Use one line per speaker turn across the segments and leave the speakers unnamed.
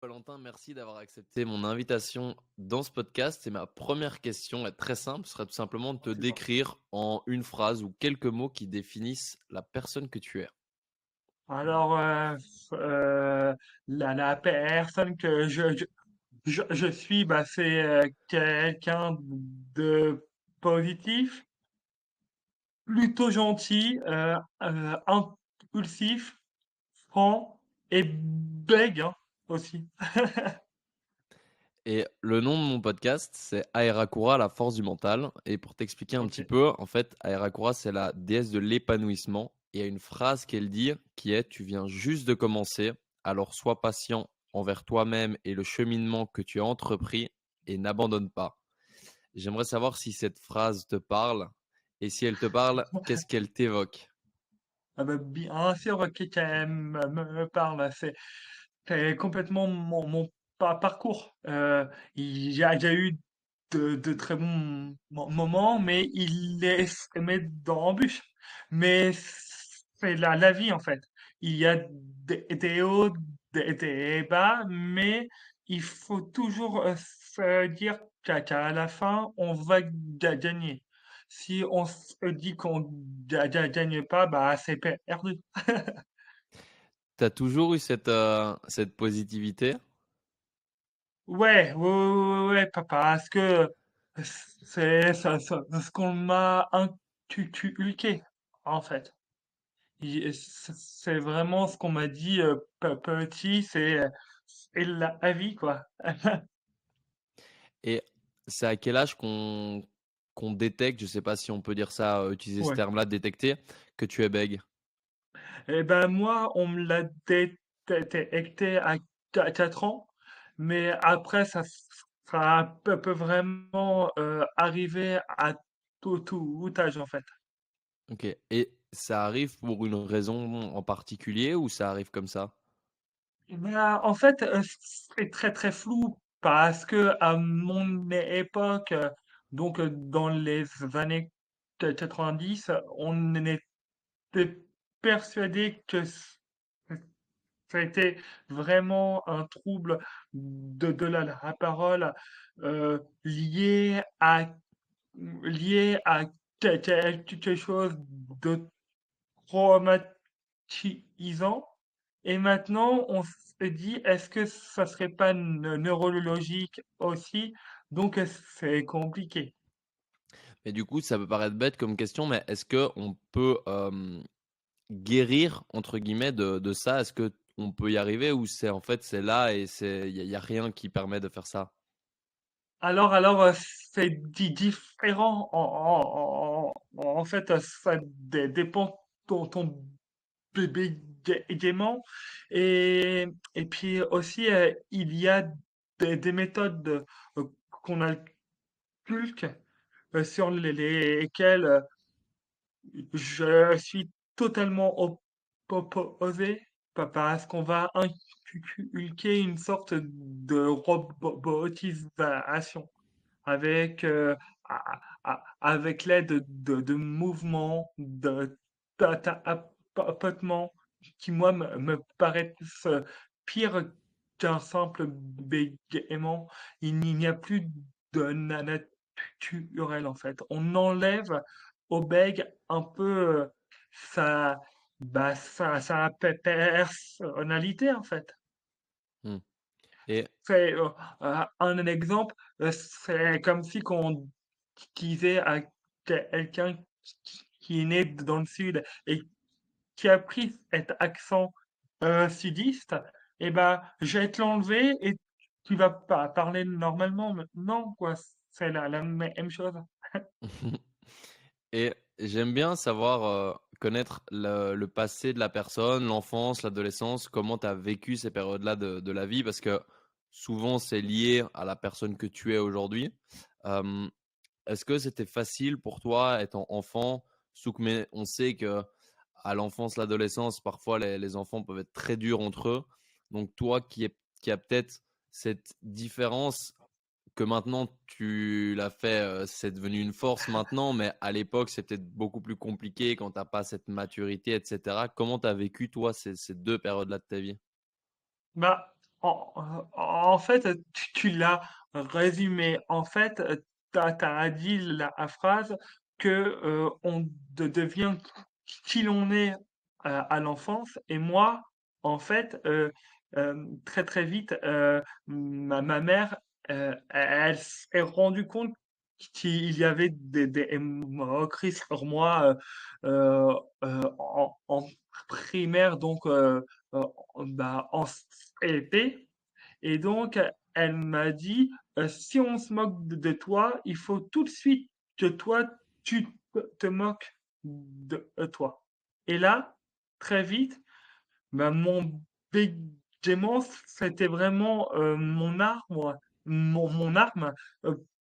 Valentin, merci d'avoir accepté mon invitation dans ce podcast. Et ma première question est très simple, ce sera tout simplement de te
Dis-moi.
décrire en une phrase ou quelques mots qui définissent la personne que tu es.
Alors, la personne que je suis, bah, c'est quelqu'un de positif, plutôt gentil, impulsif, franc et bègue hein, aussi.
Et le nom de mon podcast, c'est Aerakura, la force du mental. Et pour t'expliquer un
Ok.
petit peu, en fait, Aerakura, c'est la déesse de l'épanouissement. Et il y a une phrase qu'elle dit qui est: tu viens juste de commencer, alors sois patient envers toi-même et le cheminement que tu as entrepris et n'abandonne pas. J'aimerais savoir si cette phrase te parle et si elle te parle, qu'est-ce qu'elle t'évoque?
Ah bah, bien sûr qu'elle me parle, c'est complètement mon parcours. Il y a déjà eu de très bons moments, mais il les met d'embûches. Mais c'est la vie, en fait. Il y a des hauts, des bas, mais il faut toujours se dire qu'à la fin, on va gagner. Si on se dit qu'on gagne pas, bah c'est perdu.
Tu as toujours eu cette positivité?
Ouais, ouais, ouais, ouais, parce que c'est ce qu'on m'a inculqué, en fait. C'est vraiment ce qu'on m'a dit petit, c'est la vie, quoi.
Et c'est à quel âge qu'on détecte, je sais pas si on peut dire ça, utiliser ce
Ouais.
terme-là, détecter, que tu es bègue?
Et ben moi, on me l'a détecté à 4 ans, mais après, ça peut vraiment arriver à tout âge, en fait.
OK, et ça arrive pour une raison en particulier ou ça arrive comme ça?
Bah, en fait, c'est très, très flou parce que à mon époque, donc dans les années 90, on était persuadé que ça a été vraiment un trouble de la parole lié à quelque chose de traumatisant. Et maintenant, on se dit, est-ce que ça serait pas neurologique aussi? Donc, c'est compliqué.
Et du coup, ça peut paraître bête comme question, mais est-ce que on peut, «guérir» entre guillemets de ça? Est-ce qu'on peut y arriver ou c'est en fait, c'est là et il y a rien qui permet de faire ça?
Alors, c'est différent. En fait, ça dépend ton bébé gaiement. Et puis aussi, il y a des méthodes qu'on inculque sur lesquelles je suis totalement opposé parce qu'on va inculquer une sorte de robotisation avec, avec l'aide de mouvements, de tapotements qui, moi, me paraissent pire qu'un simple bégaiement. Il n'y a plus de naturel, en fait. On enlève au bègue un peu sa, sa personnalité, en fait.
Mmh. Et
C'est un exemple, c'est comme si qu'on disait à quelqu'un qui est né dans le sud et qui a pris cet accent sudiste, et ben je vais te l'enlever et tu vas pas parler normalement. Non, quoi, c'est la même chose.
et j'aime bien savoir, connaître le passé de la personne, l'enfance, l'adolescence, comment tu as vécu ces périodes-là de la vie parce que souvent c'est lié à la personne que tu es aujourd'hui. Hem, Est-ce que c'était facile pour toi étant enfant? Surtout que mais on sait que à l'enfance, l'adolescence, parfois les enfants peuvent être très durs entre eux. Donc toi qui a peut-être cette différence que maintenant tu l'as fait, c'est devenu une force maintenant, mais à l'époque, c'est peut-être beaucoup plus compliqué quand tu as pas cette maturité et cetera. Comment tu as vécu toi ces 2 périodes-là de ta vie?
Bah, En fait, tu l'as résumé. En fait, t'as dit la phrase que on devient qui l'on est à l'enfance. Et moi, en fait, très très vite, ma mère, elle s'est rendue compte qu'il y avait des moqueries sur moi en primaire, donc euh, en CP. Et donc, elle m'a dit, si on se moque de toi, il faut tout de suite que toi, tu te moques de toi. Et là, très vite, bah, mon bégaiement, c'était vraiment mon arme, mon arme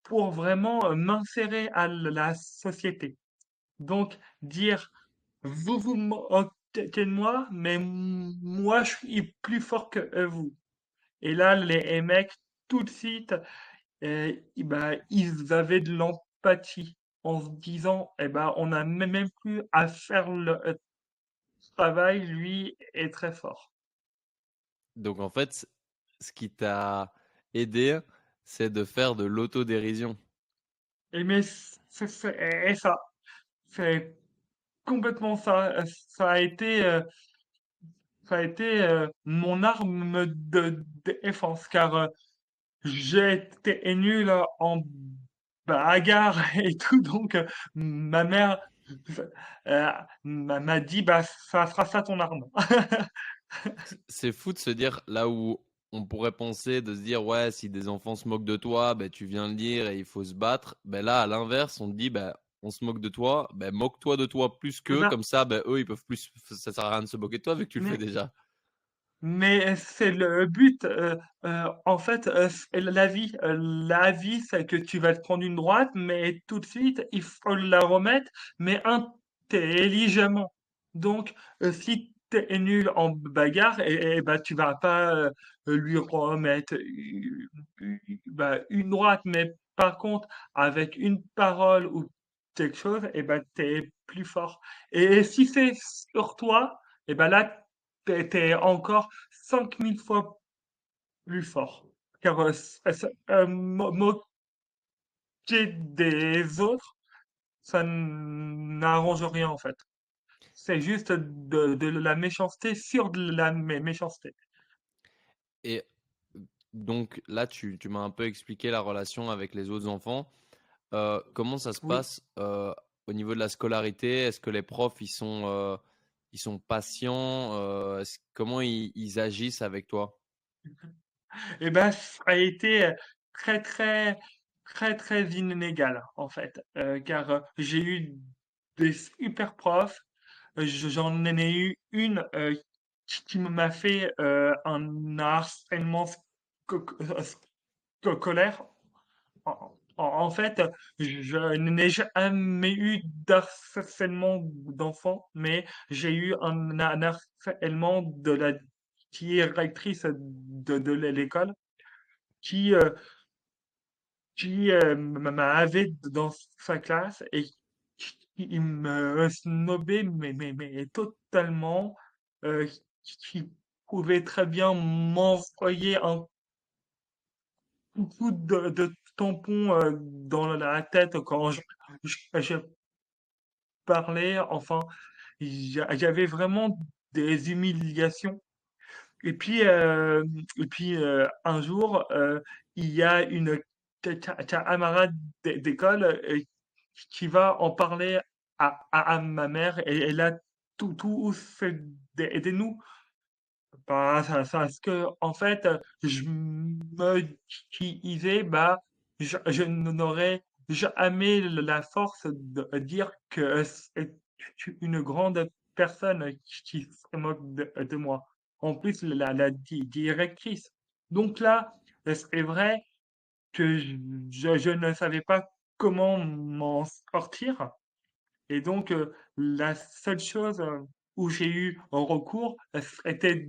pour vraiment m'insérer à la société. Donc, dire, vous vous moquez de moi, mais moi, je suis plus fort que vous. Et là, les mecs, tout de suite, bah, ils avaient de l'empathie en se disant, eh ben, on n'a même plus à faire le travail, lui est très fort.
Donc en fait, ce qui t'a aidé, c'est de faire de l'autodérision.
Et mais et ça, c'est complètement ça. Ça a été mon arme de défense, car j'étais nul en bagarre et tout, donc ma mère m'a dit, bah, ça sera ça ton arme.
C'est fou de se dire là où on pourrait penser de se dire ouais, si des enfants se moquent de toi, ben, tu viens le dire et il faut se battre. Ben là, à l'inverse, on te dit ben, on se moque de toi, ben, moque-toi de toi plus
C'est
qu'eux,
ça.
comme ça, ben, eux, ils peuvent plus. Ça sert à rien de se moquer de toi vu que tu le fais
Mais,
déjà.
mais c'est le but. En fait, c'est la vie. La vie, c'est que tu vas te prendre une droite, mais tout de suite, il faut la remettre, mais intelligemment. Donc, si tu es nul en bagarre, et bah, tu vas pas lui remettre bah, une droite, mais par contre, avec une parole ou quelque chose, et ben, tu es plus fort. Et si c'est sur toi, et ben là, t'es encore 5000 fois plus fort. Car moquer des autres, ça n'arrange rien en fait. C'est juste de la méchanceté sur de la méchanceté.
Et donc là, tu m'as un peu expliqué la relation avec les autres enfants. Comment ça se
Oui.
passe au niveau de la scolarité? Est-ce que les profs, ils sont patients? Comment ils agissent avec toi?
Et ben, ça a été très, très, très inégal en fait. Car j'ai eu des super profs. J'en ai eu une qui m'a fait un harcèlement scolaire. En fait, je n'ai jamais eu d'harcèlement d'enfant, mais j'ai eu un harcèlement de la directrice de l'école qui, euh, qui m'avait dans sa classe et qui me snobait, mais totalement, euh, qui pouvait très bien m'envoyer un coup de tampon dans la tête quand je parlais. Enfin, j'avais vraiment des humiliations. Et puis, un jour, il y a une camarade d'école qui va en parler à ma mère et là, tout fait aidez-nous. Bah, parce que, en fait, je me disais, bah, je n'aurais jamais la force de dire que c'est une grande personne qui se moque de moi. En plus, la directrice. Donc là, c'est vrai que je ne savais pas comment m'en sortir. Et donc, la seule chose où j'ai eu un recours, c'était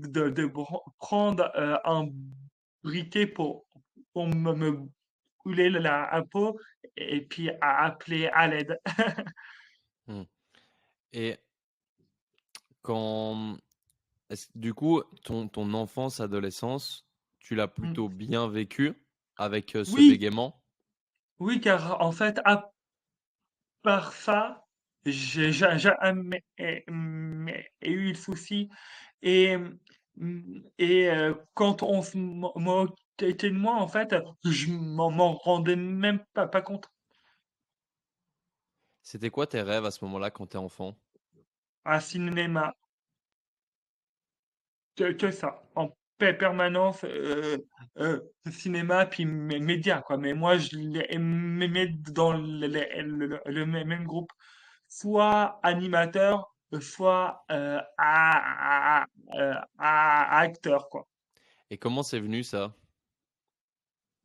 prendre un briquet pour me brûler la peau et puis à appeler à l'aide.
Hmm. Et quand, du coup, ton enfance, adolescence, tu l'as
Mmh.
plutôt bien vécu avec, ce
Oui,
bégaiement?
oui, car en fait, à part ça, j'ai jamais eu de soucis et quand on se moquait de moi, en fait, je m'en rendais même pas compte.
C'était quoi tes rêves à ce moment-là quand tu es enfant?
Un cinéma, que ça, en permanence, cinéma puis médias, quoi. Mais moi, je les mets dans même groupe, soit animateur, soit acteur, quoi.
Et comment c'est venu ça?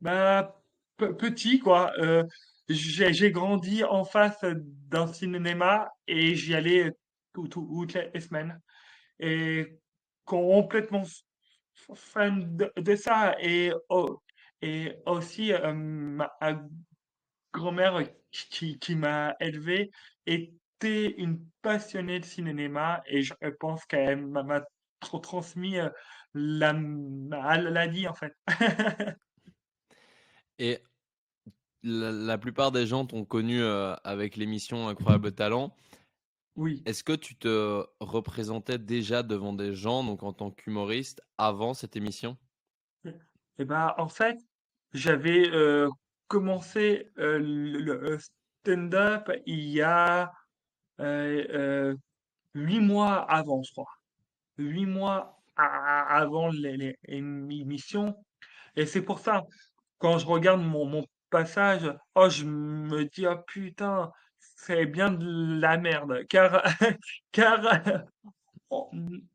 Bah, petit, quoi. J'ai grandi en face d'un cinéma et j'y allais toutes les semaines. Et complètement fan de ça. Et aussi, ma grand-mère qui m'a élevé était une passionnée de cinéma et je pense qu'elle m'a transmis la maladie, en fait.
Et la plupart des gens t'ont connu, avec l'émission Incroyable Talent.
Oui.
Est-ce que tu te représentais déjà devant des gens, donc en tant qu'humoriste, avant cette émission?
Et ben, en fait, j'avais commencé le stand-up il y a 8 mois avant, je crois. 8 mois avant les émissions. Et c'est pour ça, quand je regarde mon passage, oh, je me dis, oh putain, c'est bien de la merde. Car, car on,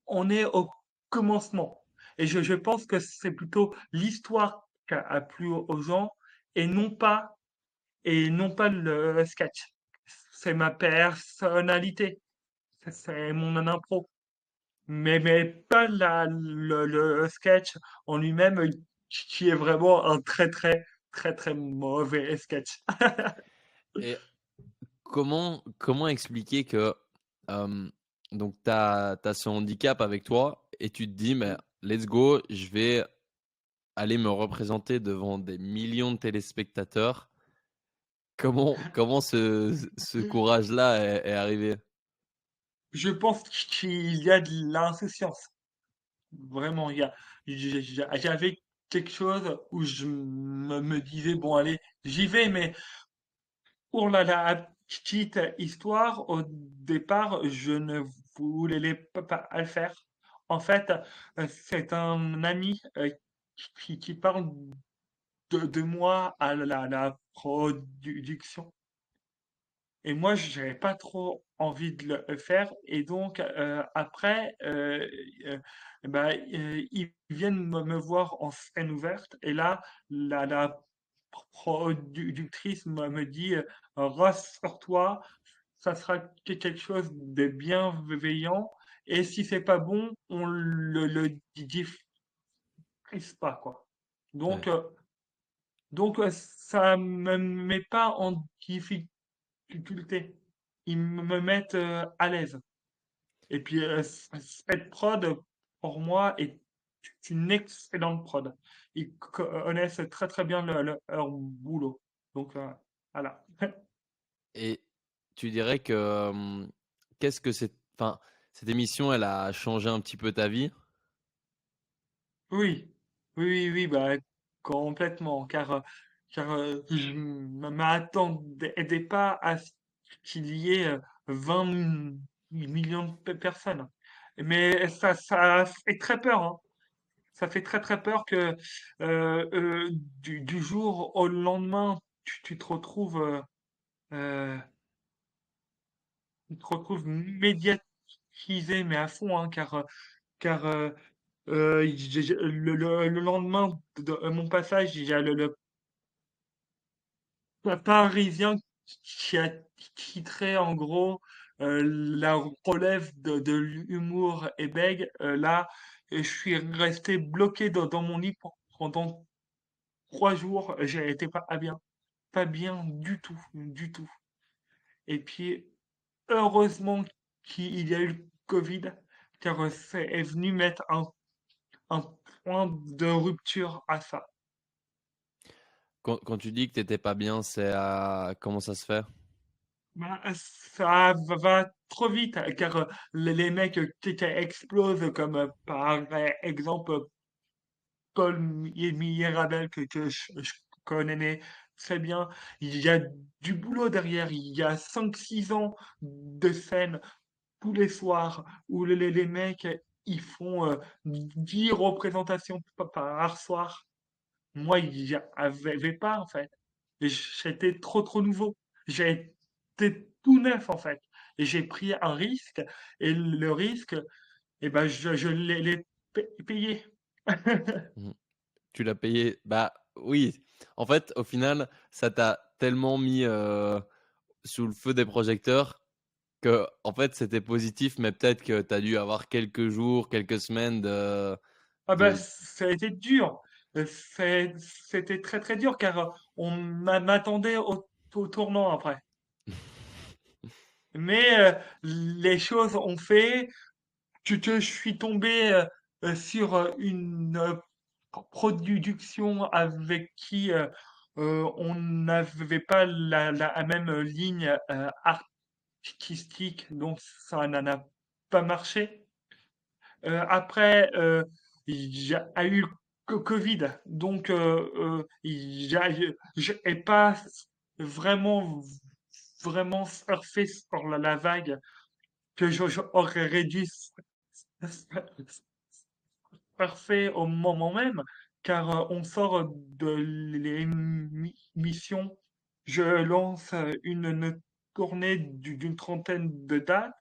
on est au commencement. Et je pense que c'est plutôt l'histoire qui a plu aux gens et non pas le sketch. C'est ma personnalité, c'est mon impro. Mais pas le sketch en lui-même qui est vraiment un très très très très mauvais sketch.
Et comment expliquer que, hem, donc tu as ce handicap avec toi et tu te dis: «Mais let's go, je vais aller me représenter devant des millions de téléspectateurs». Comment ce courage-là est arrivé?
Je pense qu'il y a de l'insouciance. Vraiment, j'avais quelque chose où je me disais, bon, allez, j'y vais, mais pour la petite histoire, au départ, je ne voulais pas le faire. En fait, c'est un ami qui parle de moi à la production. Et moi, j'avais pas trop envie de le faire. Et donc, après, bah, ils viennent me voir en scène ouverte. Et là, la productrice me dit, rassure-toi, ça sera quelque chose de bienveillant. Et si c'est pas bon, on le diffuse pas, quoi.
Ouais.
Donc, ça me met pas en difficulté. Ils me mettent à l'aise. Et puis, cette prod, pour moi, est une excellente prod. Ils connaissent très très bien leur boulot. Donc, voilà.
Et tu dirais que, qu'est-ce que cette émission, elle a changé un petit peu ta vie?
Oui, oui, oui, oui, bah, complètement. Car je ne m'attendais pas à ce qu'il y ait 20 millions de personnes. Mais ça fait très peur, hein. Ça fait très très peur que du jour au lendemain, tu te retrouves, euh, médiatisé, mais à fond, hein, car le lendemain de mon passage, il y a le Parisien qui a titré en gros la relève de l'humour et bègue. Là, je suis resté bloqué dans mon lit pendant 3 jours. J'ai été pas bien du tout, du tout. Et puis, heureusement qu'il y a eu le Covid, car c'est est venu mettre un un point de rupture à ça.
Quand tu dis que t'étais pas bien, comment ça se fait?
Bah, ça va trop vite, car les mecs qui explosent, comme par exemple Paul Mirabel, que je connais très bien. Il y a du boulot derrière, il y a 5 6 ans de scène tous les soirs où les mecs ils font 10 représentations par soir. Moi, il n'y avait pas en fait. Et j'étais trop nouveau. J'ai été tout neuf en fait. Et j'ai pris un risque. Et le risque, eh ben, je l'ai payé.
Mmh. Tu l'as payé? Bah, oui. En fait, au final, ça t'a tellement mis, sous le feu des projecteurs que, en fait, c'était positif, mais peut-être que tu as dû avoir quelques jours, quelques semaines
Ah bah,
de
ça a été dur. C'était très dur car on m'attendait au tournant après. Mais les choses ont fait que je suis tombé sur une production avec qui on n'avait pas la même ligne artistique, donc ça n'a pas marché. Après, il y a eu Covid, donc j'ai pas vraiment, vraiment surfé sur la vague que j'aurais dû surfer au moment même, car on sort de l'émission. Je lance une tournée d'une trentaine de dates.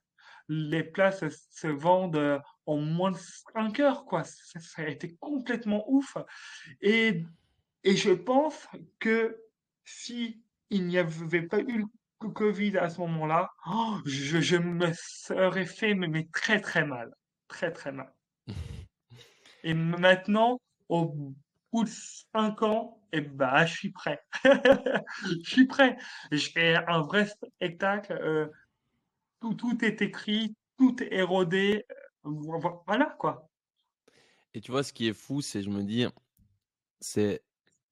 Les places se vendent en moins de 5 heures, quoi. Ça a été complètement ouf. Et, et je pense que si il n'y avait pas eu le Covid à ce moment-là, oh, je me serais fait mais très mal. Très mal. Et maintenant, au bout de 5 ans, eh ben, je suis prêt. Je suis prêt. J'ai un vrai spectacle. Tout est écrit, tout est rodé. Voilà, quoi.
et tu vois, ce qui est fou, c'est je me dis, c'est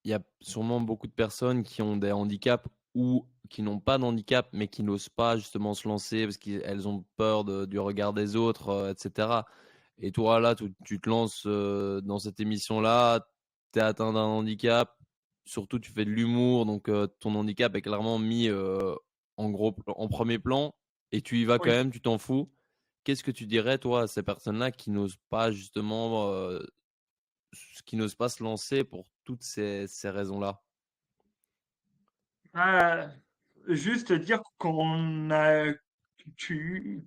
il y a sûrement beaucoup de personnes qui ont des handicaps ou qui n'ont pas de handicap, mais qui n'osent pas justement se lancer parce qu'elles ont peur du regard des autres, et cetera. Et toi, là, tu te lances, dans cette émission-là, tu es atteint d'un handicap, surtout tu fais de l'humour, donc ton handicap est clairement mis, en premier plan et tu y vas quand
Oui.
même, tu t'en fous. Qu'est-ce que tu dirais, toi, à ces personnes-là qui n'osent pas justement, qui n'osent pas se lancer pour toutes ces raisons-là?
Ah, juste dire qu'on a tu,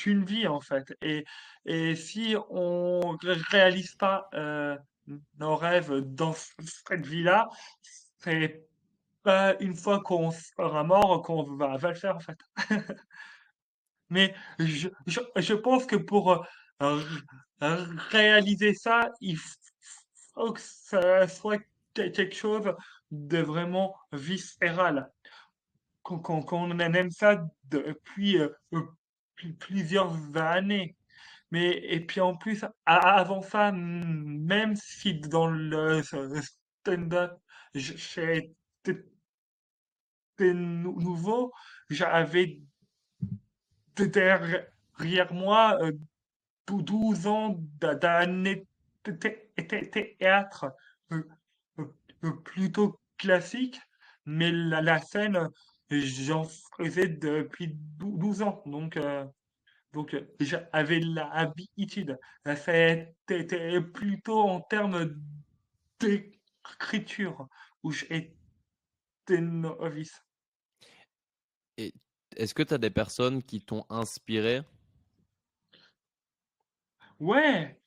une vie, en fait. Et si on réalise pas nos rêves dans cette vie-là, c'est pas une fois qu'on sera mort qu'on va le faire, en fait. Mais je pense que pour réaliser ça, il faut que ça soit quelque chose de vraiment viscéral. Qu'on aime ça depuis plusieurs années. Mais, et puis en plus, avant ça, même si dans le stand-up, j'étais nouveau, j'avais derrière moi 12 ans d'années théâtre euh, plutôt classique, mais la scène, j'en faisais depuis 12 ans. Donc j'avais l'habitude. C'était plutôt en termes d'écriture où j'étais novice.
Et est-ce que tu as des personnes qui t'ont inspiré?
Ouais,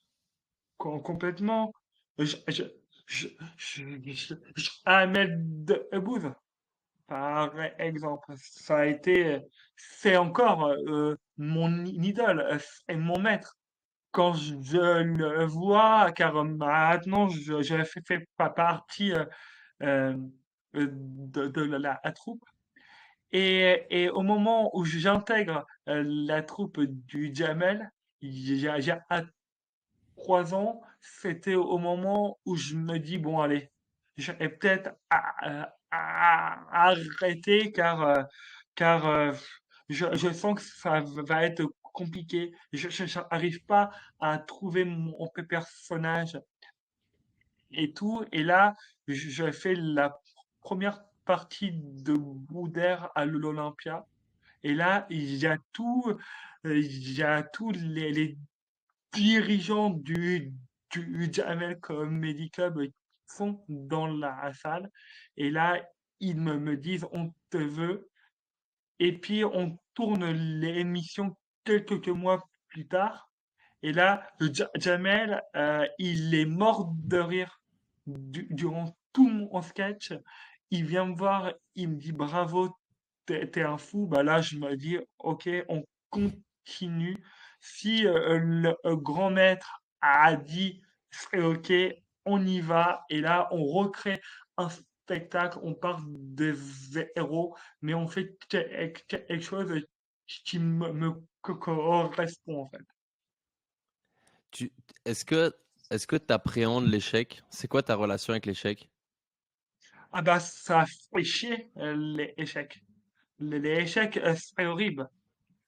complètement. Je, je, Ahmed Bouz, par exemple, ça a été, c'est encore mon idole, c'est mon maître. Quand je le vois, car maintenant je fais pas partie euh, de la troupe, et au moment où j'intègre la troupe du Jamel, il y a 3 ans, c'était au moment où je me dis, bon, allez, j'aurais peut-être à arrêter car je sens que ça va être compliqué. Je n'arrive pas à trouver mon personnage et tout. Et là, je fais la première partie de Boudère à l'Olympia. Et là, il y a tous les dirigeants du Jamel Comedy Club qui sont dans la salle. Et là, ils me disent, on te veut. Et puis, on tourne l'émission quelques mois plus tard. Et là, Jamel, il est mort de rire durant tout mon sketch. Il vient me voir, il me dit bravo, t'es un fou. Bah là, je me dis, ok, on continue. Si le grand maître a dit c'est ok, on y va. Et là, on recrée un spectacle, on part de zéro, mais on fait quelque chose qui me correspond en fait.
Tu, est-ce que tu appréhendes l'échec? C'est quoi ta relation avec l'échec?
Ah bah ça fait chier les échecs. Les échecs, c'est horrible.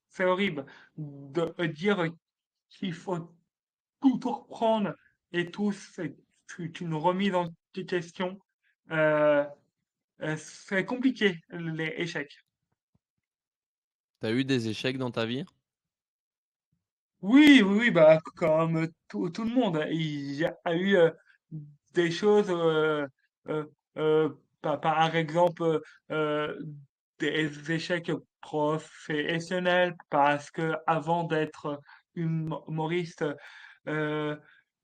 C'est horrible de dire qu'il faut tout reprendre et tout, c'est une remise en question. Euh, c'est compliqué, les échecs.
T'as eu des échecs dans ta vie?
Oui, oui, oui, bah, comme tout le monde, il y a eu des choses, euh, par exemple, euh, des échecs professionnels, parce que avant d'être humoriste, euh,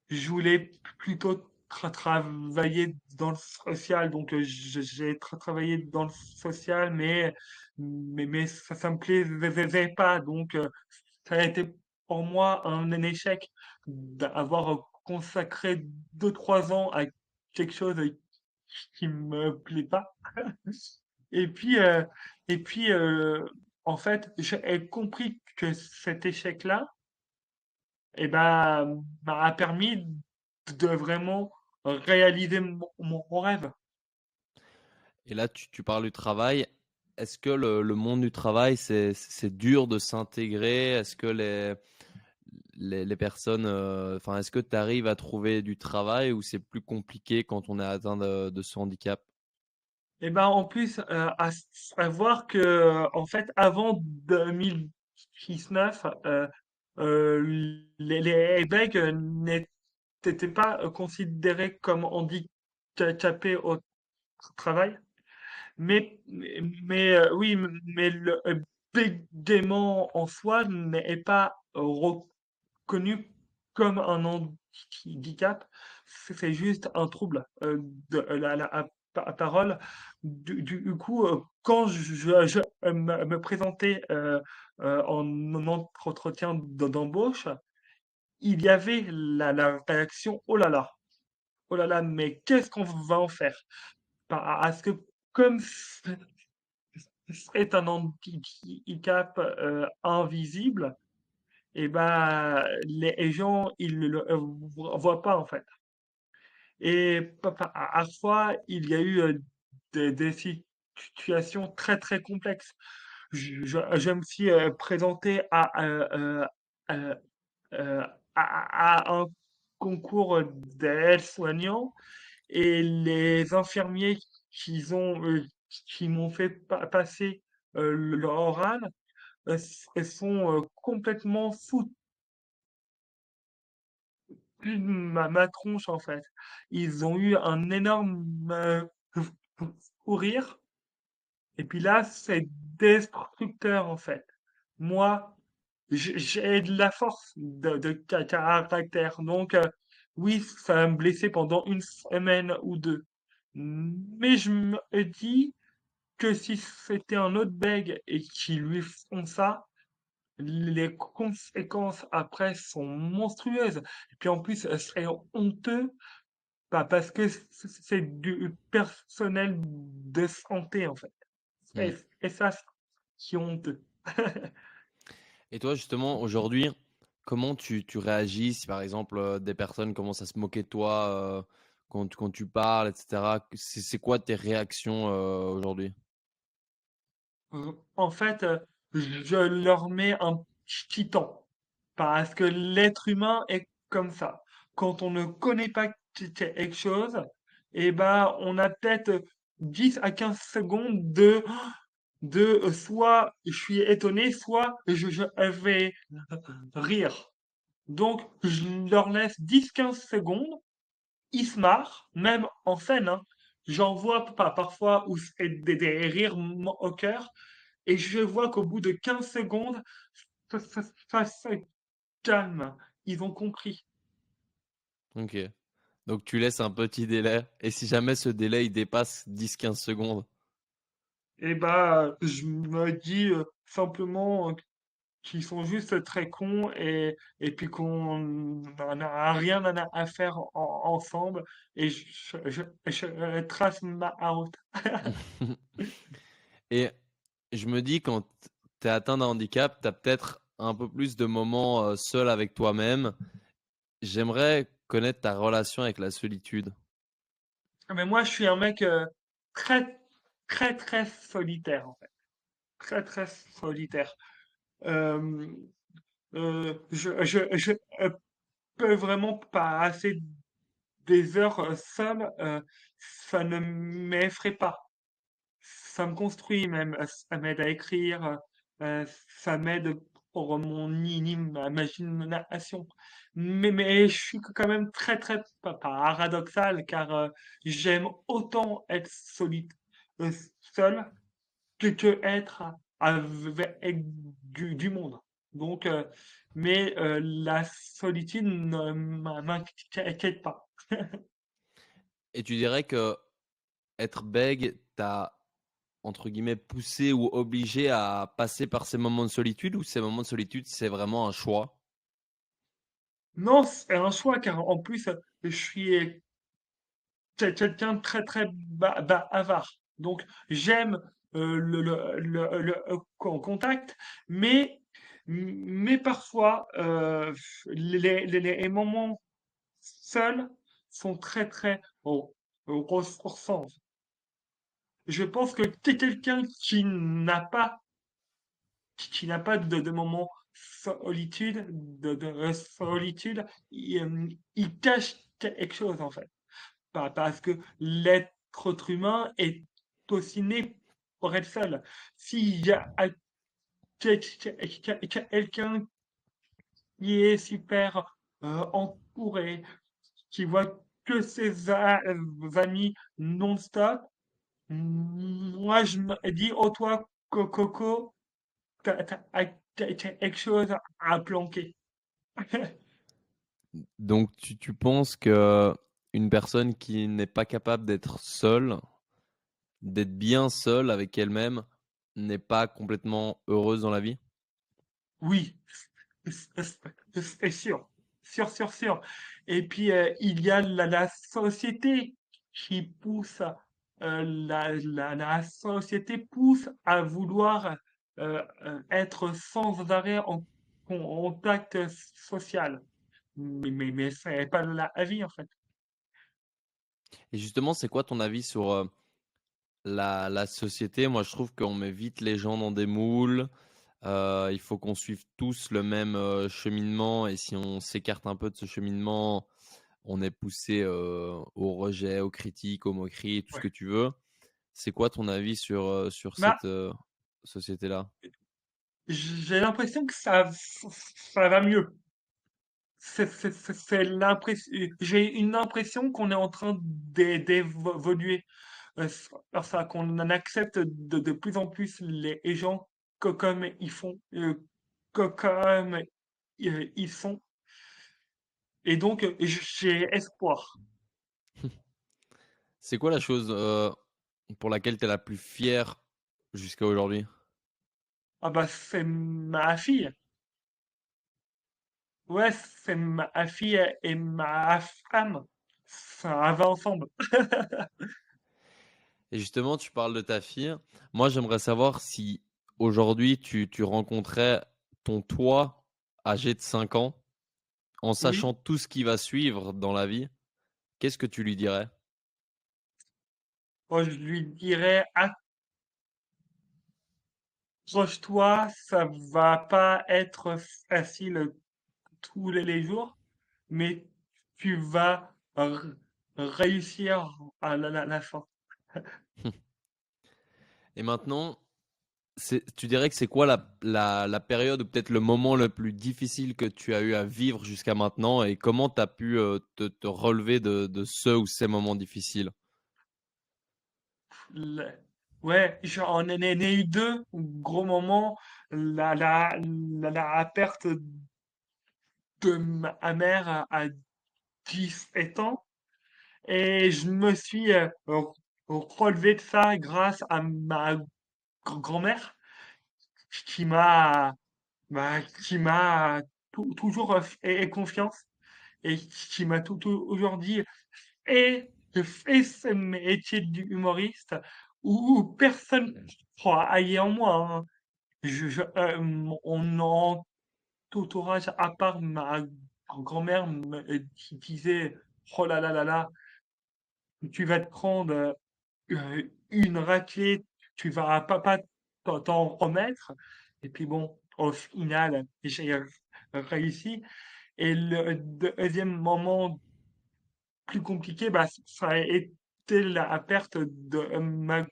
je voulais plutôt travailler dans le social, donc j'ai travaillé dans le social, mais ça me plaisait pas, donc ça a été pour moi un échec d'avoir consacré 2, 3 ans à quelque chose qui me plaît pas. Et puis, euh, et puis en fait, j'ai compris que cet échec-là, eh ben, m'a permis de vraiment réaliser mon rêve.
Et là, tu parles du travail. Est-ce que le monde du travail, c'est dur de s'intégrer? Est-ce que les personnes, enfin, est-ce que tu arrives à trouver du travail ou c'est plus compliqué quand on est atteint de ce handicap?
Et ben, en plus, à savoir que, en fait, avant 2019, les Belges n'étaient pas considérés comme handicapés au travail. Oui, mais le bégaiement en soi n'est pas reconnu comme un handicap. C'est juste un trouble de la parole. Du coup, quand je me présentais en entretien d'embauche, il y avait la réaction, oh là là, oh là là, mais qu'est-ce qu'on va en faire? Parce que comme est un handicap invisible, et ben les gens ils ne le voient pas en fait. Et parfois il y a eu des situations très très complexes. Je me suis présenté euh, euh, à un concours d'aides-soignants et les infirmiers qui m'ont fait passer leur oral, elles sont complètement foutues de ma tronche en fait. Ils ont eu un énorme fou rire et puis là c'est destructeur en fait. Moi, j'ai de la force de caractère, donc oui, ça va me blesser pendant une semaine ou deux. Mais je me dis que si c'était un autre bègue et qu'ils lui font ça, les conséquences après sont monstrueuses. Et puis en plus, ce serait honteux, pas parce que c'est du personnel de santé en fait.
Hmm.
Et ça, c'est honteux.
Et toi, justement, aujourd'hui, comment tu réagis si, par exemple, des personnes commencent à se moquer de toi, quand tu parles et cetera? C'est quoi tes réactions, aujourd'hui?
En fait, je leur mets un petit temps. Parce que l'être humain est comme ça. Quand on ne connaît pas quelque chose, et ben, on a peut-être 10 à 15 secondes de soit je suis étonné, soit je vais rire. Donc, je leur laisse 10 15 secondes, ils se marrent, même en scène, hein. J'en vois pas parfois où c'est des rires moqueurs, et je vois qu'au bout de 15 secondes, ça se calme. Ils ont compris.
OK. Donc tu laisses un petit délai et si jamais ce délai, il dépasse 10 15 secondes?
Et bah, je me dis simplement qu'ils sont juste très cons et puis qu'on n'a rien à faire ensemble et je trace ma route.
Et je me dis quand tu es atteint d'un handicap, tu as peut-être un peu plus de moments, seul avec toi-même. J'aimerais connaître ta relation avec la solitude.
Mais moi, je suis un mec très, très, très solitaire, en fait. Très, très solitaire. Euh, je peux vraiment passer des heures seul, ça ne m'effraie pas. Ça me construit même, ça m'aide à écrire, ça m'aide pour mon imagination. Mais je suis quand même très très paradoxal car j'aime autant être solide, euh, seul que être avec du monde. Donc, mais la solitude ne m'inquiète pas.
Et tu dirais que être bègue t'a, entre guillemets, «poussé» ou obligé à passer par ces moments de solitude ou ces moments de solitude, c'est vraiment un choix?
Non, c'est un choix car en plus, je suis quelqu'un de très très bavard. Donc j'aime contact, mais parfois les moments seuls sont très très ressourçants. Je pense que quelqu'un qui n'a pas de moment solitude, de solitude, il cache quelque chose en fait. Parce que l'être humain est aussi né pour être seul. S'il y a quelqu'un qui est super entouré, qui voit que ses amis non-stop, moi je me dis, oh toi, Coco, t'as quelque chose à planquer.
Donc tu penses que une personne qui n'est pas capable d'être seule, d'être bien seule avec elle-même, n'est pas complètement heureuse dans la vie?
Oui, c'est sûr. Sûr, sûr, sûr. Et puis, il y a la société qui pousse, la société pousse à vouloir être sans arrêt en contact social. Mais c'est pas la vie, en fait.
Et justement, c'est quoi ton avis sur, la société? Moi, je trouve qu'on met vite les gens dans des moules. Il faut qu'on suive tous le même, cheminement et si on s'écarte un peu de ce cheminement, on est poussé, au rejet, aux critiques, aux moqueries, tout ce
Ouais.
que tu veux. C'est quoi ton avis sur
Bah,
cette, société-là?
j'ai l'impression que ça va mieux. C'est l'impression, j'ai une impression qu'on est en train d'évoluer. Alors ça, qu'on en accepte de plus en plus les gens comme ils font, comme ils sont. Et donc, j'ai espoir.
C'est quoi la chose, pour laquelle tu es la plus fière jusqu'à aujourd'hui?
Ah bah, c'est ma fille. Ouais, c'est ma fille et ma femme. Ça va ensemble.
Et justement, tu parles de ta fille. Moi, j'aimerais savoir si aujourd'hui tu rencontrais ton toi âgé de 5 ans. en
Oui,
sachant tout ce qui va suivre dans la vie, qu'est-ce que tu lui dirais?
moi je lui dirais: «Accroche-toi, ça va pas être facile tous les jours, mais tu vas réussir à la fin».
Et maintenant, tu dirais que c'est quoi la période ou peut-être le moment le plus difficile que tu as eu à vivre jusqu'à maintenant et comment tu as pu te relever de ce ou ces moments difficiles?
Le- Ouais, j'en ai eu deux gros moments. La perte de ma mère à 17 ans. Et je me suis relevé de ça grâce à ma grand-mère qui m'a qui m'a toujours fait confiance et qui m'a toujours dit et je fais ce métier d'humoriste où personne croyait en moi, hein. Mon entourage, à part ma grand-mère, me disait: «Oh là là là là, tu vas te prendre une raclée, tu vas pas t'en remettre». Et puis bon, au final, j'ai réussi. Et le deuxième moment plus compliqué, bah, ça a été la perte de ma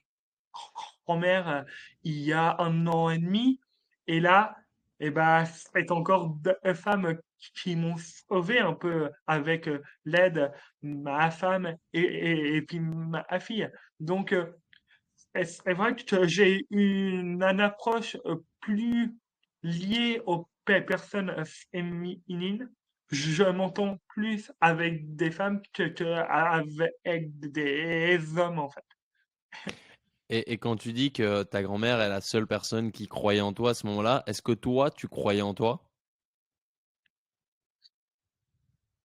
grand-mère il y a 1 an et demi. Et là, et bah, c'est encore deux femmes qui m'ont sauvé un peu avec l'aide, ma femme et puis ma fille. Donc, c'est vrai que j'ai une approche plus liée aux personnes féminines. Je m'entends plus avec des femmes que avec des hommes, en fait.
Et quand tu dis que ta grand-mère est la seule personne qui croyait en toi à ce moment-là, est-ce que toi, tu croyais en toi?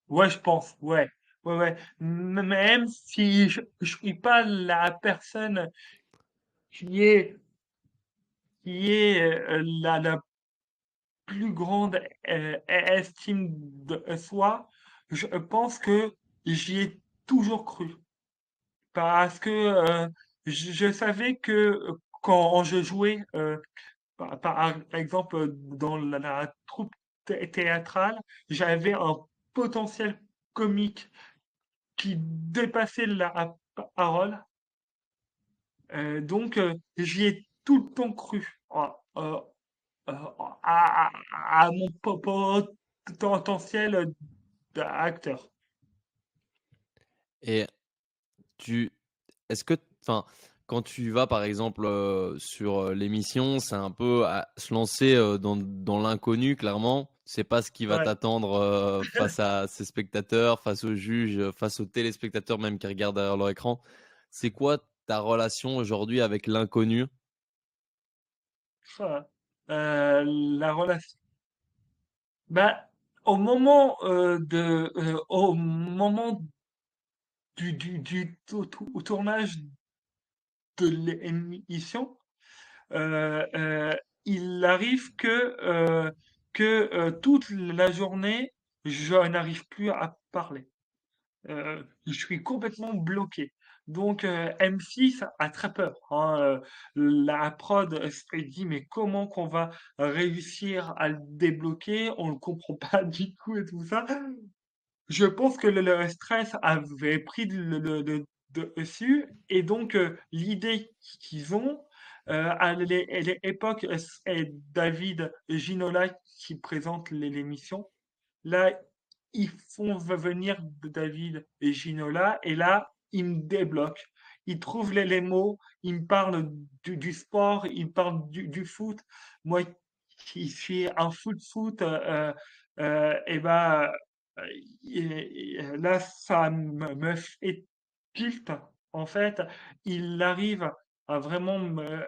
Ouais, je pense, ouais. Ouais, ouais. Même si je suis pas la personne qui est, la plus grande estime de soi, je pense que j'y ai toujours cru. Parce que je savais que quand je jouais, par exemple, dans la troupe théâtrale, j'avais un potentiel comique qui dépassait la parole. Donc, j'y ai tout le temps cru euh, à mon potentiel d'acteur.
Et tu est-ce que enfin, quand tu vas par exemple, sur, l'émission, c'est un peu à se lancer, dans l'inconnu clairement. C'est pas ce qui va
Ouais.
t'attendre, face à ces spectateurs, face aux juges, face aux téléspectateurs même qui regardent derrière leur écran. C'est quoi ta relation aujourd'hui avec l'inconnu?
Voilà. La relation. Bah, au moment du tournage de l'émission, euh, euh, il arrive que toute la journée, je n'arrive plus à parler. Je suis complètement bloqué. Donc, M6 a très peur, hein. La prod s'est dit, mais comment qu'on va réussir à le débloquer? On ne comprend pas du coup et tout ça. Je pense que le stress avait pris le dessus. Et donc, l'idée qu'ils ont, à l'époque, c'est David Ginola qui présente l'émission. Là, ils font venir David et Ginola et là, ils me débloquent. Ils trouvent les mots, ils me parlent du sport, ils me parlent du foot. Moi, qui suis un foot, et ben, là, ça me fait tilt. En fait, il arrive à vraiment me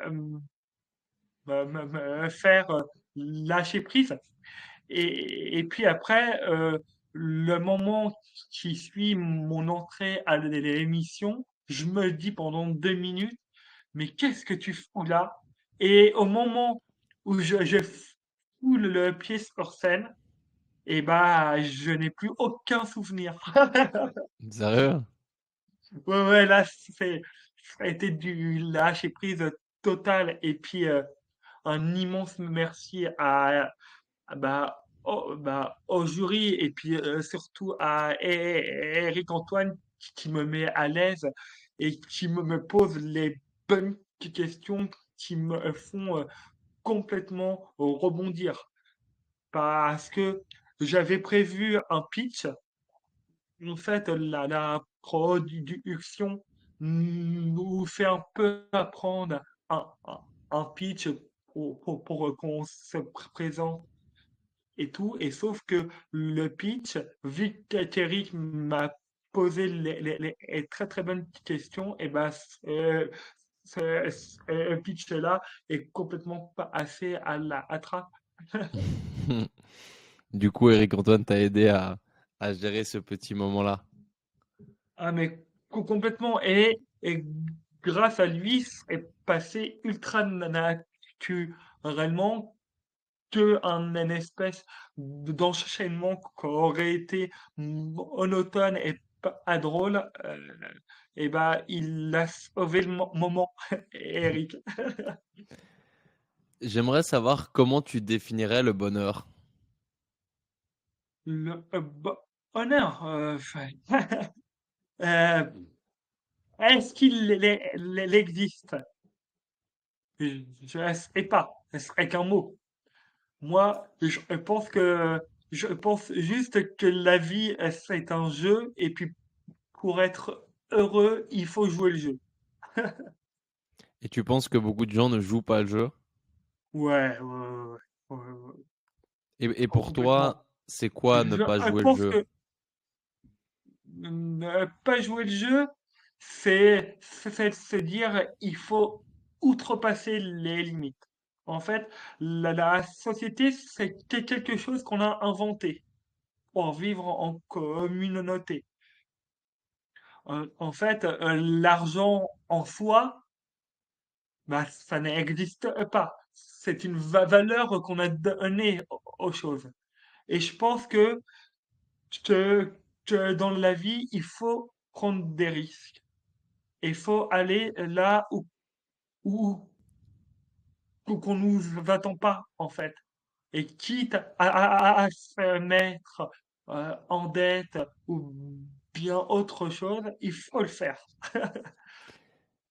faire lâcher prise. Et puis après, le moment qui suit mon entrée à l'émission, je me dis pendant 2 minutes, mais qu'est-ce que tu fous là? Et au moment où je fous le pied sur scène, et bah, je n'ai plus aucun souvenir.
Sérieux?
Ouais, ouais, là, ça a été du lâcher prise total. Et puis, un immense merci au jury et puis surtout à Eric Antoine qui me met à l'aise et qui me pose les bonnes questions qui me font complètement rebondir. Parce que j'avais prévu un pitch. En fait, la production nous fait un peu apprendre un, un, un pitch pour qu'on se présente et tout. Et sauf que le pitch, vu qu'Eric m'a posé les très très bonnes questions, et ben ce pitch-là est complètement pas assez à la trappe.
Du coup, Eric Antoine t'a aidé à gérer ce petit moment-là.
Ah, mais complètement. Et grâce à lui, c'est passé ultra naturellement un espèce d'enchaînement qui aurait été monotone et pas drôle. Et bah, il a sauvé le moment, Eric.
J'aimerais savoir comment tu définirais le bonheur.
Le bonheur. Euh, est-ce qu'il existe? Je ne sais pas. Ce serait qu'un mot. Moi, je pense juste que la vie, c'est un jeu, et puis pour être heureux, il faut jouer le jeu.
Et tu penses que beaucoup de gens ne jouent pas le jeu?
Ouais, ouais, ouais, ouais, ouais,
Et pour
complètement.
toi, c'est quoi ne pas
Je
jouer le
pense
jeu?
que ne pas jouer le jeu, c'est de se dire il faut outrepasser les limites. En fait, la société, c'est quelque chose qu'on a inventé pour vivre en communauté. En fait, l'argent en soi, bah, ça n'existe pas. C'est une valeur qu'on a donnée aux choses. Et je pense que, que dans la vie, il faut prendre des risques. Il faut aller là où, où qu'on nous attend pas, en fait. Et quitte à se mettre en dette ou bien autre chose, il faut le faire.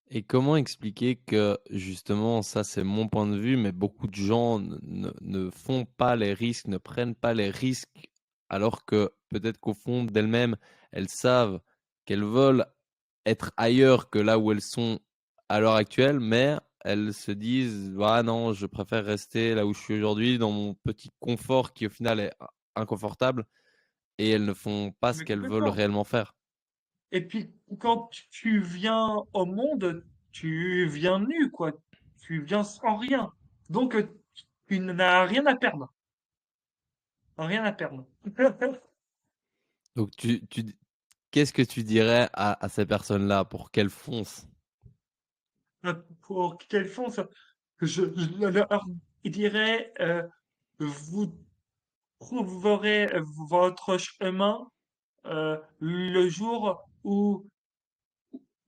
Et comment expliquer que justement, ça c'est mon point de vue, mais beaucoup de gens ne font pas les risques, ne prennent pas les risques, alors que peut-être qu'au fond d'elles-mêmes, elles savent qu'elles veulent être ailleurs que là où elles sont à l'heure actuelle, mais elles se disent, ah non, je préfère rester là où je suis aujourd'hui, dans mon petit confort qui au final est inconfortable, et elles ne font pas ce
Mais
qu'elles veulent
complètement.
réellement faire.
Et puis, quand tu viens au monde, tu viens nu, quoi. Tu viens sans rien. Donc, tu n'as rien à perdre. Rien à perdre.
Donc qu'est-ce que tu dirais à ces personnes-là pour qu'elles foncent?
Pour quelle font ça? Je leur dirais, vous trouverez votre chemin le jour où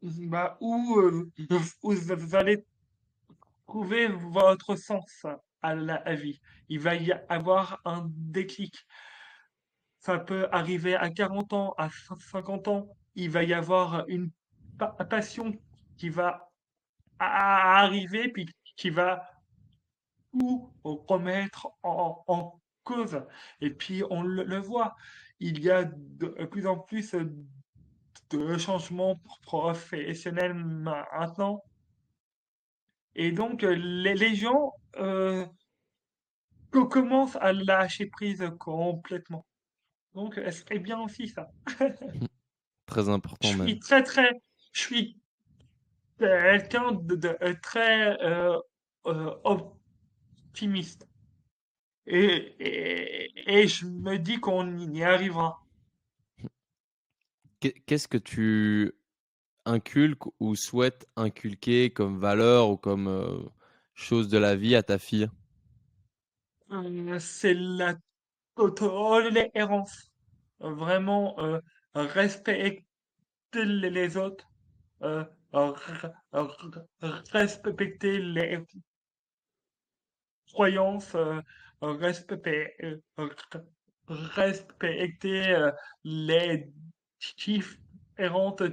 vous allez trouver votre sens à la vie. Il va y avoir un déclic. Ça peut arriver à 40 ans, à 50 ans. Il va y avoir une passion qui va arriver, puis qui va tout remettre en cause. Et puis, on le voit, il y a de plus en plus de changements professionnels maintenant. Et donc, les gens commencent à lâcher prise complètement. Donc, c'est bien aussi ça.
Très
Je
important même.
suis très, très, je suis quelqu'un de très optimiste. Et je me dis qu'on y arrivera.
Qu'est-ce que tu inculques ou souhaites inculquer comme valeur ou comme chose de la vie à ta fille?
C'est la tolérance, vraiment respecter les autres, euh, respecter les croyances, respecter, respecter les différentes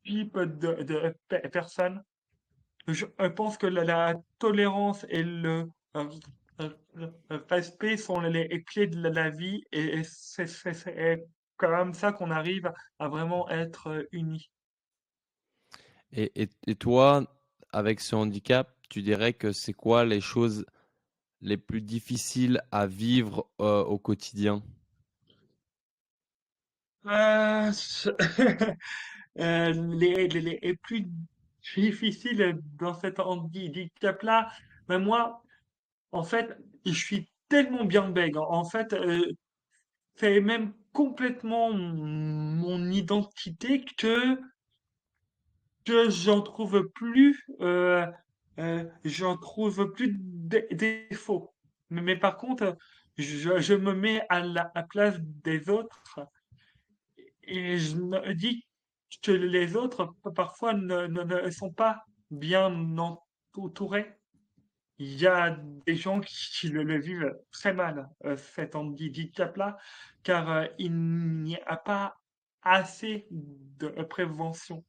types de personnes. Je pense que la tolérance et le euh, respect sont les clés de la vie et c'est comme ça qu'on arrive à vraiment être unis.
Et toi, avec ce handicap, tu dirais que c'est quoi les choses les plus difficiles à vivre au quotidien?
Je- les plus difficiles dans cet handicap-là, ben moi, en fait, je suis tellement bien bègue. En fait, c'est même complètement mon identité que j'en trouve plus de défauts. Mais par contre, je me mets à la place des autres et je me dis que les autres, parfois, ne sont pas bien entourés. Il y a des gens qui le vivent très mal, cet handicap-là, car il n'y a pas assez de prévention.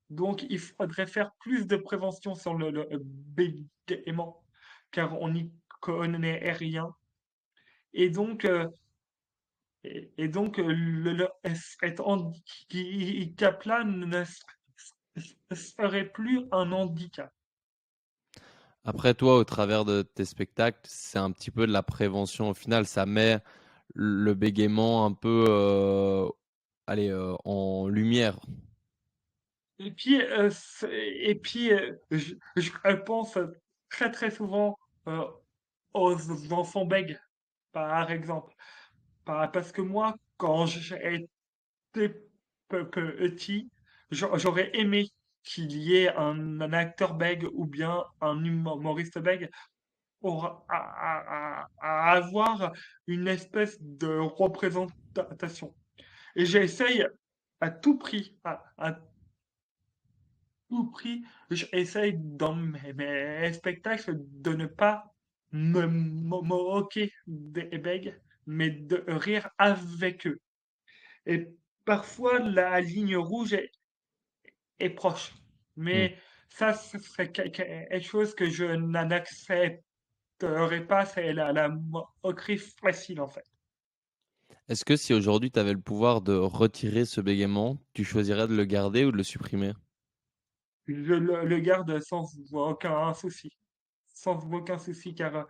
Donc, il faudrait faire plus de prévention sur le bégaiement, car on n'y connaît rien. Et donc, cet handicap-là ne serait plus un handicap.
Après, toi, au travers de tes spectacles, c'est un petit peu de la prévention au final. Ça met le bégaiement un peu allez, en lumière.
Je pense très très souvent euh, aux enfants bègues, par exemple. Parce que moi, quand j'étais petit, j'aurais aimé qu'il y ait un acteur bègue ou bien un humoriste bègue pour à avoir une espèce de représentation. Et j'essaye à tout prix, à tout prix, j'essaye dans mes spectacles de ne pas me moquer des bègues, mais de rire avec eux. Et parfois, la ligne rouge est proche.
Hmm.
Mais ça, c'est quelque chose que je n'accepterai pas. C'est la moquerie facile, en fait.
Est-ce que si aujourd'hui tu avais le pouvoir de retirer ce bégaiement, tu choisirais de le garder ou de le supprimer?
Je le garde sans aucun souci. Sans aucun souci, car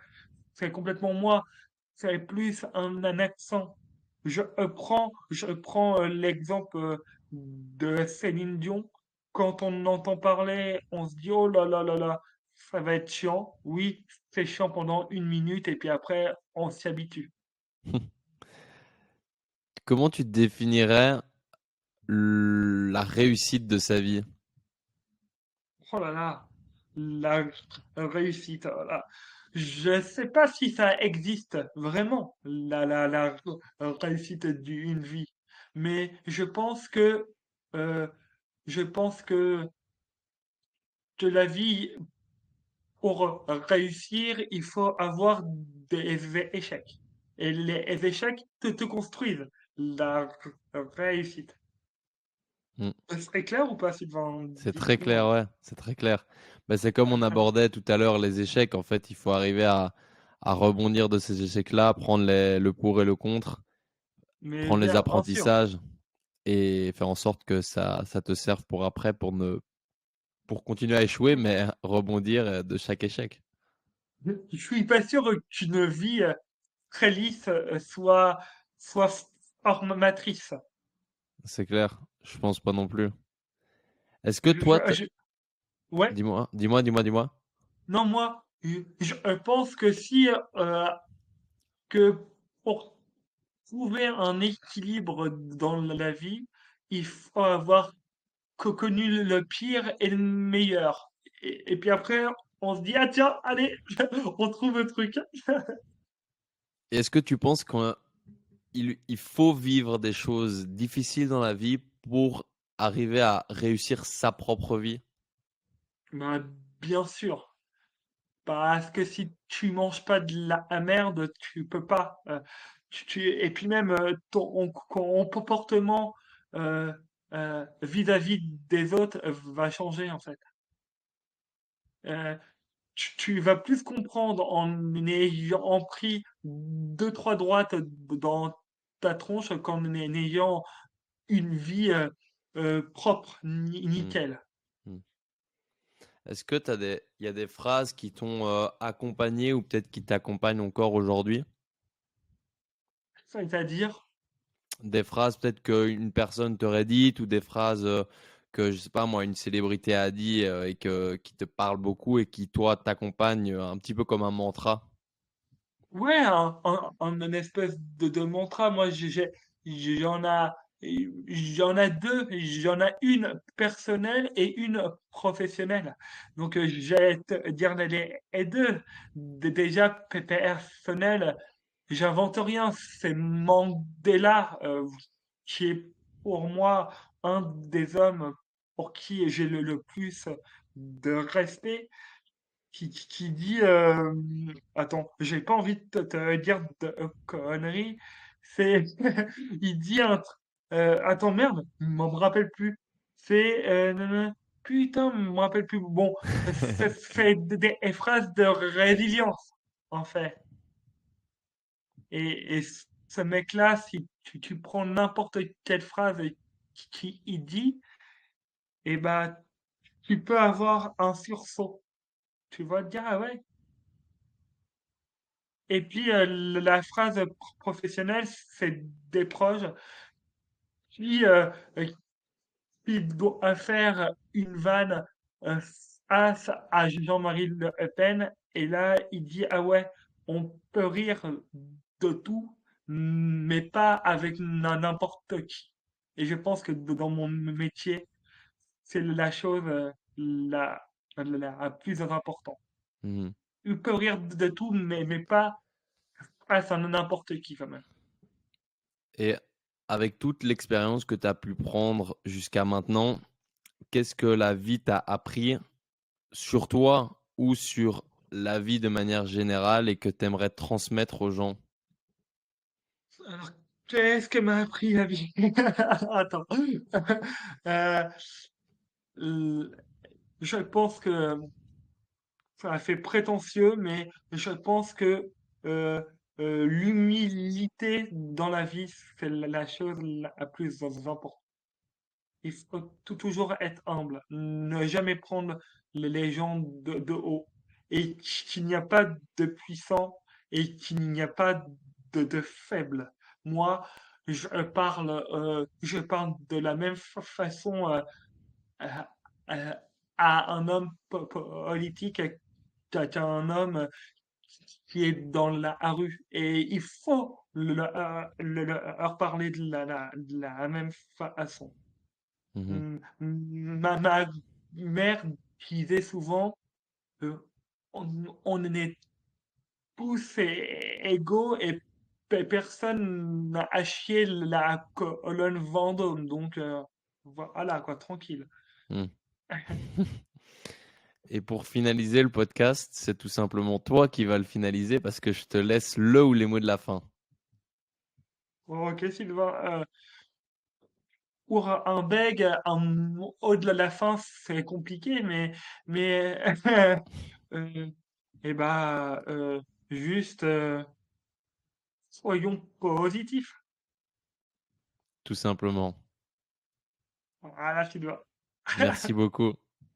c'est complètement moi. C'est plus un accent. Je prends l'exemple de Céline Dion. Quand on entend parler, on se dit, oh là là là là, ça va être chiant. Oui, c'est chiant pendant 1 minute et puis après, on s'y habitue.
Comment tu définirais la réussite de sa vie?
Oh là là, la réussite. Oh là. Je sais pas si ça existe vraiment, la réussite d'une vie. Mais euh, je pense que la vie, pour réussir, il faut avoir des échecs. Et les échecs te construisent la réussite.
Hmm.
C'est clair ou pas, Sylvain?
C'est très clair,
Dis-moi.
ouais, c'est très clair. Bah, c'est comme on abordait tout à l'heure les échecs. En fait, il faut arriver à rebondir de ces échecs-là, prendre le pour et le contre,
Mais
prendre les
bien sûr.
apprentissages et faire en sorte que ça te serve pour après, pour continuer à échouer, mais rebondir de chaque échec.
Je suis pas sûr qu'une vie très lisse soit formatrice.
C'est clair, je pense pas non plus. Est-ce que
Je,
toi,
je- je- ouais,
dis-moi.
non, moi, je pense que si que pour trouver un équilibre dans la vie, il faut avoir connu le pire et le meilleur. Et puis après, on se dit, ah tiens, allez, on trouve le truc.
Est-ce que tu penses il faut vivre des choses difficiles dans la vie pour arriver à réussir sa propre vie?
Ben, bien sûr, parce que si tu manges pas de la merde, tu peux pas. Et puis même ton comportement euh, vis-à-vis des autres va changer en fait. Euh, tu vas plus comprendre en ayant pris deux, trois droites dans ta tronche qu'en ayant une vie propre,
Mmh,
nickel.
mmh. Est-ce que il y a des phrases qui t'ont, accompagné ou peut-être qui t'accompagnent encore aujourd'hui?
C'est-à-dire,
Des phrases peut-être qu'une personne t'aurait dites ou des phrases, que je sais pas moi, une célébrité a dit, et qui te parlent beaucoup et qui toi t'accompagnent, un petit peu comme un mantra?
ouais, un espèce de mantra. Moi, j'en a, j'en ai deux. J'en ai une personnelle et une professionnelle. Donc, je vais te dire les deux. Déjà, personnel, j'invente rien. C'est Mandela, qui est pour moi un des hommes pour qui j'ai le plus de respect qui dit attends, j'ai pas envie de te dire de conneries. C'est il dit attends merde, je m'en rappelle plus. C'est nanana, putain, je me rappelle plus. Bon, c'est des phrases de résilience en fait. Et ce mec-là, si tu prends n'importe quelle phrase qui il dit, et bah tu peux avoir un sursaut. Tu vas te dire ah ouais. Et puis la phrase professionnelle, c'est des proches qui, euh, euh, qui doivent faire une vanne euh, face à Jean-Marie Le Pen. Et là, il dit, ah ouais, on peut rire de tout, mais pas avec n'importe qui. Et je pense que dans mon métier, c'est la chose la, la plus importante.
Mmh.
On peut rire de tout, mais pas face à n'importe qui quand même.
Et avec toute l'expérience que tu as pu prendre jusqu'à maintenant, qu'est-ce que la vie t'a appris sur toi ou sur la vie de manière générale et que tu aimerais transmettre aux gens?
Alors, qu'est-ce que m'a appris la vie? Attends. Euh, l- je pense que ça fait prétentieux, mais je pense que euh, l'humilité dans la vie, c'est la chose la plus importante. Il faut toujours être humble, ne jamais prendre les gens de haut, et qu'il n'y a pas de puissant et qu'il n'y a pas de faible. Moi, je parle de la même façon à, à- à un homme politique qu'à un homme qui est dans la rue. Et il faut leur parler de la même façon.
Mmh.
Ma mère disait souvent, euh, on est tous égaux et personne n'a à chier la colonne Vendôme. Donc voilà quoi, tranquille.
Mmh. Et pour finaliser le podcast, c'est tout simplement toi qui vas le finaliser parce que je te laisse le ou les mots de la fin.
Ok, Sylvain. Pour un beg, au-delà de la fin, c'est compliqué, mais euh, et bah, juste soyons positifs.
Tout simplement.
Voilà, Sylvain.
Merci beaucoup.